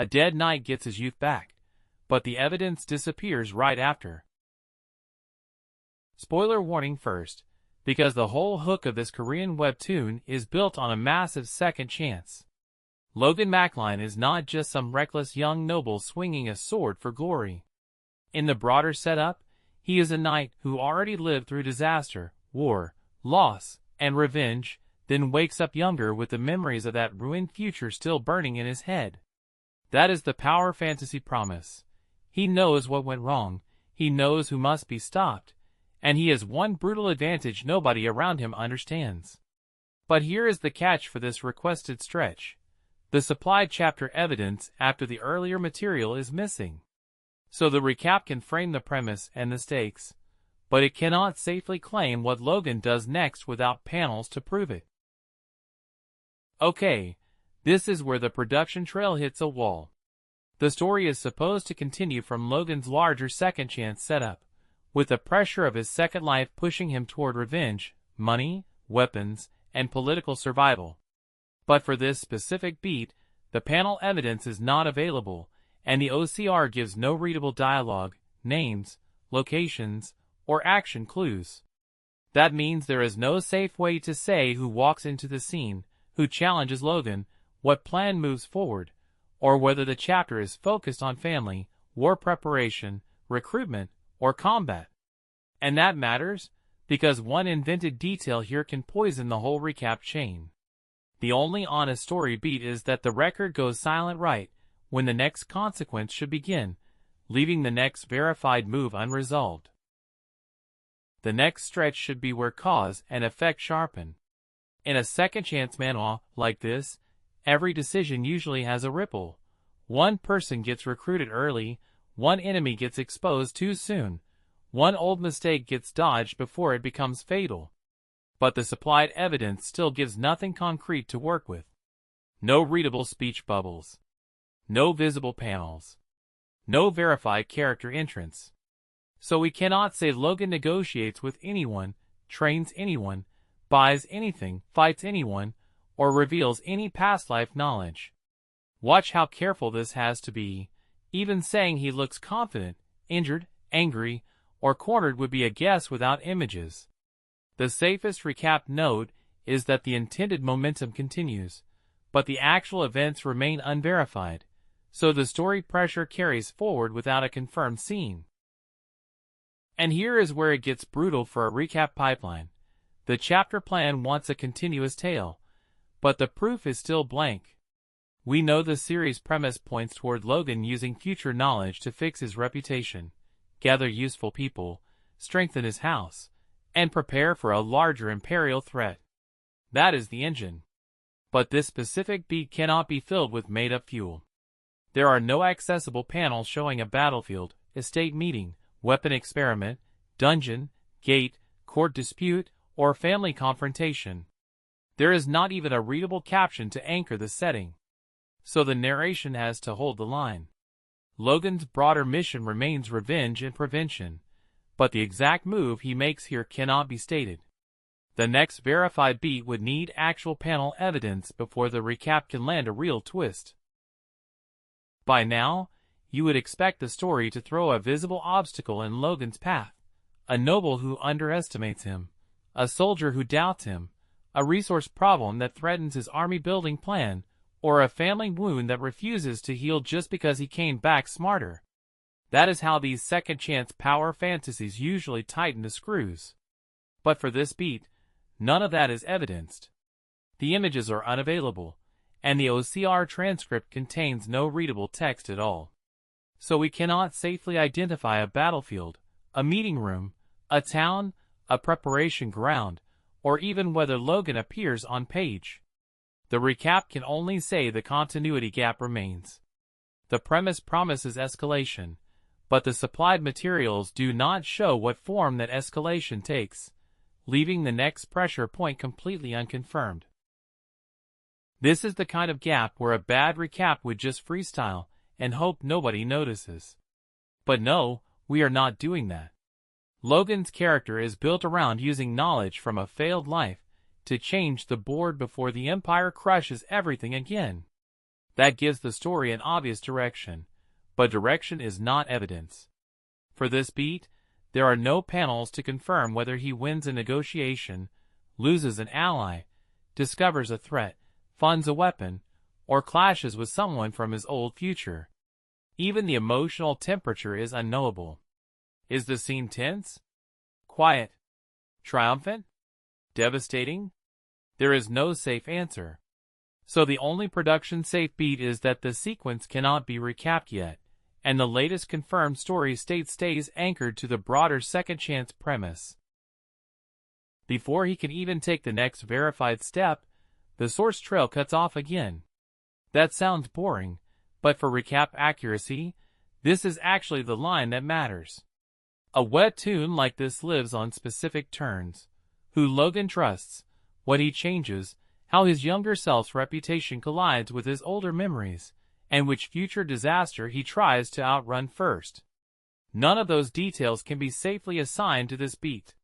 A dead knight gets his youth back, but the evidence disappears right after. Spoiler warning first, because the whole hook of this Korean webtoon is built on a massive second chance. Logan MacLine is not just some reckless young noble swinging a sword for glory. In the broader setup, he is a knight who already lived through disaster, war, loss, and revenge, then wakes up younger with the memories of that ruined future still burning in his head. That is the power fantasy promise. He knows what went wrong, he knows who must be stopped, and he has one brutal advantage nobody around him understands. But here is the catch for this requested stretch. The supplied chapter evidence after the earlier material is missing. So the recap can frame the premise and the stakes, but it cannot safely claim what Logan does next without panels to prove it. Okay, this is where the production trail hits a wall. The story is supposed to continue from Logan's larger second chance setup, with the pressure of his second life pushing him toward revenge, money, weapons, and political survival. But for this specific beat, the panel evidence is not available, and the OCR gives no readable dialogue, names, locations, or action clues. That means there is no safe way to say who walks into the scene, who challenges Logan, what plan moves forward, or whether the chapter is focused on family, war preparation, recruitment, or combat. And that matters, because one invented detail here can poison the whole recap chain. The only honest story beat is that the record goes silent right when the next consequence should begin, leaving the next verified move unresolved. The next stretch should be where cause and effect sharpen. In a second chance manhwa like this, every decision usually has a ripple. One person gets recruited early, one enemy gets exposed too soon, one old mistake gets dodged before it becomes fatal. But the supplied evidence still gives nothing concrete to work with. No readable speech bubbles. No visible panels. No verified character entrance. So we cannot say Logan negotiates with anyone, trains anyone, buys anything, fights anyone, or reveals any past life knowledge. Watch how careful this has to be. Even saying he looks confident, injured, angry, or cornered would be a guess without images. The safest recap note is that the intended momentum continues, but the actual events remain unverified, so the story pressure carries forward without a confirmed scene. And here is where it gets brutal for a recap pipeline. The chapter plan wants a continuous tale, but the proof is still blank. We know the series premise points toward Logan using future knowledge to fix his reputation, gather useful people, strengthen his house, and prepare for a larger imperial threat. That is the engine. But this specific beat cannot be filled with made-up fuel. There are no accessible panels showing a battlefield, estate meeting, weapon experiment, dungeon, gate, court dispute, or family confrontation. There is not even a readable caption to anchor the setting. So the narration has to hold the line. Logan's broader mission remains revenge and prevention, but the exact move he makes here cannot be stated. The next verified beat would need actual panel evidence before the recap can land a real twist. By now, you would expect the story to throw a visible obstacle in Logan's path, a noble who underestimates him, a soldier who doubts him, a resource problem that threatens his army-building plan, or a family wound that refuses to heal just because he came back smarter. That is how these second-chance power fantasies usually tighten the screws. But for this beat, none of that is evidenced. The images are unavailable, and the OCR transcript contains no readable text at all. So we cannot safely identify a battlefield, a meeting room, a town, a preparation ground, or even whether Logan appears on page. The recap can only say the continuity gap remains. The premise promises escalation, but the supplied materials do not show what form that escalation takes, leaving the next pressure point completely unconfirmed. This is the kind of gap where a bad recap would just freestyle and hope nobody notices. But no, we are not doing that. Logan's character is built around using knowledge from a failed life to change the board before the Empire crushes everything again. That gives the story an obvious direction, but direction is not evidence. For this beat, there are no panels to confirm whether he wins a negotiation, loses an ally, discovers a threat, finds a weapon, or clashes with someone from his old future. Even the emotional temperature is unknowable. Is the scene tense? Quiet? Triumphant? Devastating? There is no safe answer. So the only production-safe beat is that the sequence cannot be recapped yet, and the latest confirmed story state stays anchored to the broader second chance premise. Before he can even take the next verified step, the source trail cuts off again. That sounds boring, but for recap accuracy, this is actually the line that matters. A webtoon like this lives on specific turns: who Logan trusts, what he changes, how his younger self's reputation collides with his older memories, and which future disaster he tries to outrun first. None of those details can be safely assigned to this beat.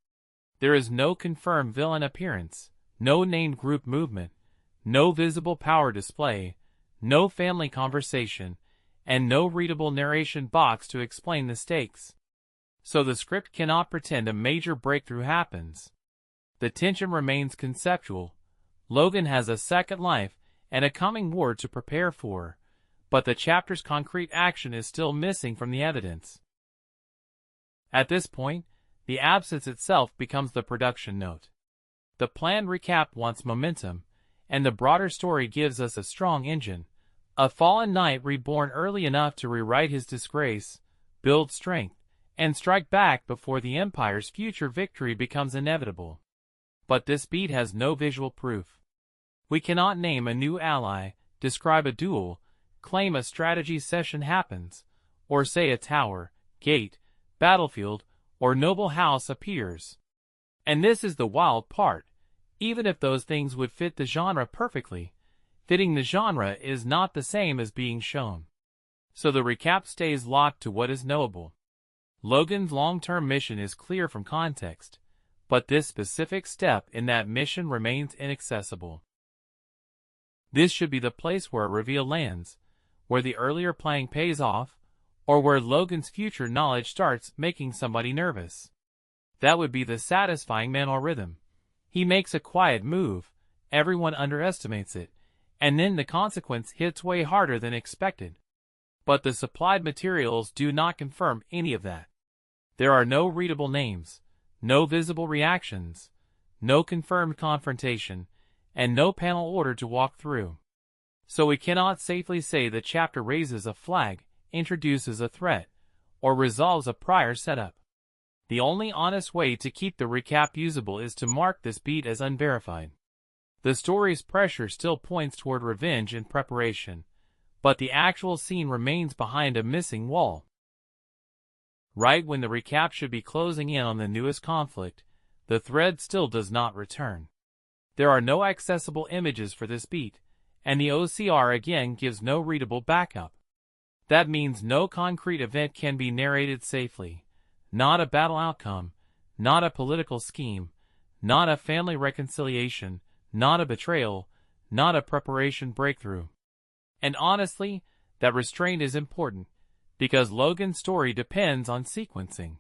There is no confirmed villain appearance, no named group movement, no visible power display, no family conversation, and no readable narration box to explain the stakes. So the script cannot pretend a major breakthrough happens. The tension remains conceptual. Logan has a second life and a coming war to prepare for, but the chapter's concrete action is still missing from the evidence. At this point, the absence itself becomes the production note. The planned recap wants momentum, and the broader story gives us a strong engine. A fallen knight reborn early enough to rewrite his disgrace, build strength, and strike back before the Empire's future victory becomes inevitable. But this beat has no visual proof. We cannot name a new ally, describe a duel, claim a strategy session happens, or say a tower, gate, battlefield, or noble house appears. And this is the wild part. Even if those things would fit the genre perfectly, fitting the genre is not the same as being shown. So the recap stays locked to what is knowable. Logan's long-term mission is clear from context, but this specific step in that mission remains inaccessible. This should be the place where a reveal lands, where the earlier playing pays off, or where Logan's future knowledge starts making somebody nervous. That would be the satisfying manhwa rhythm. He makes a quiet move, everyone underestimates it, and then the consequence hits way harder than expected. But the supplied materials do not confirm any of that. There are no readable names, no visible reactions, no confirmed confrontation, and no panel order to walk through. So we cannot safely say the chapter raises a flag, introduces a threat, or resolves a prior setup. The only honest way to keep the recap usable is to mark this beat as unverified. The story's pressure still points toward revenge and preparation, but the actual scene remains behind a missing wall. Right when the recap should be closing in on the newest conflict, the thread still does not return. There are no accessible images for this beat, and the OCR again gives no readable backup. That means no concrete event can be narrated safely. Not a battle outcome, not a political scheme, not a family reconciliation, not a betrayal, not a preparation breakthrough. And honestly, that restraint is important, because Logan's story depends on sequencing.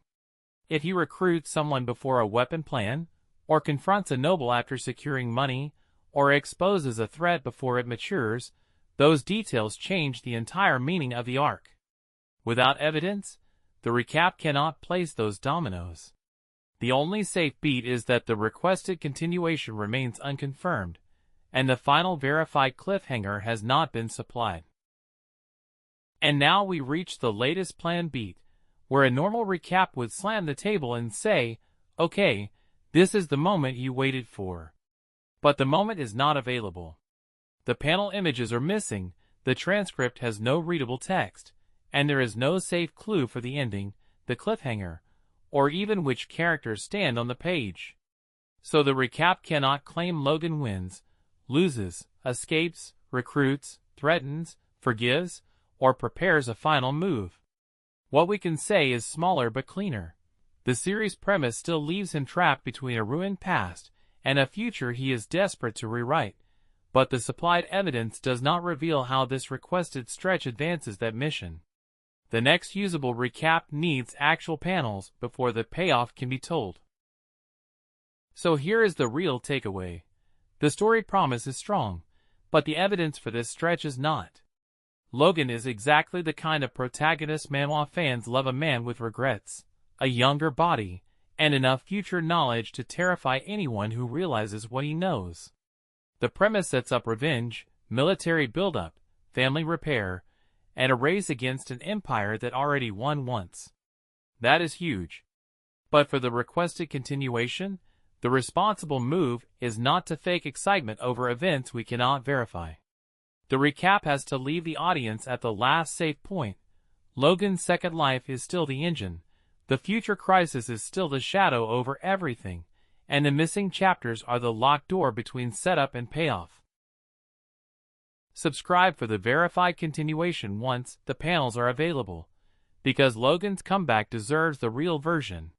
If he recruits someone before a weapon plan, or confronts a noble after securing money, or exposes a threat before it matures, those details change the entire meaning of the arc. Without evidence, the recap cannot place those dominoes. The only safe beat is that the requested continuation remains unconfirmed, and the final verified cliffhanger has not been supplied. And now we reach the latest planned beat, where a normal recap would slam the table and say, okay, this is the moment you waited for. But the moment is not available. The panel images are missing, the transcript has no readable text, and there is no safe clue for the ending, the cliffhanger, or even which characters stand on the page. So the recap cannot claim Logan wins, loses, escapes, recruits, threatens, forgives, or prepares a final move. What we can say is smaller but cleaner. The series' premise still leaves him trapped between a ruined past and a future he is desperate to rewrite, but the supplied evidence does not reveal how this requested stretch advances that mission. The next usable recap needs actual panels before the payoff can be told. So here is the real takeaway. The story promise is strong, but the evidence for this stretch is not. Logan is exactly the kind of protagonist manhwa fans love, a man with regrets, a younger body, and enough future knowledge to terrify anyone who realizes what he knows. The premise sets up revenge, military buildup, family repair, and a race against an empire that already won once. That is huge. But for the requested continuation, the responsible move is not to fake excitement over events we cannot verify. The recap has to leave the audience at the last safe point. Logan's second life is still the engine, the future crisis is still the shadow over everything, and the missing chapters are the locked door between setup and payoff. Subscribe for the verified continuation once the panels are available, because Logan's comeback deserves the real version.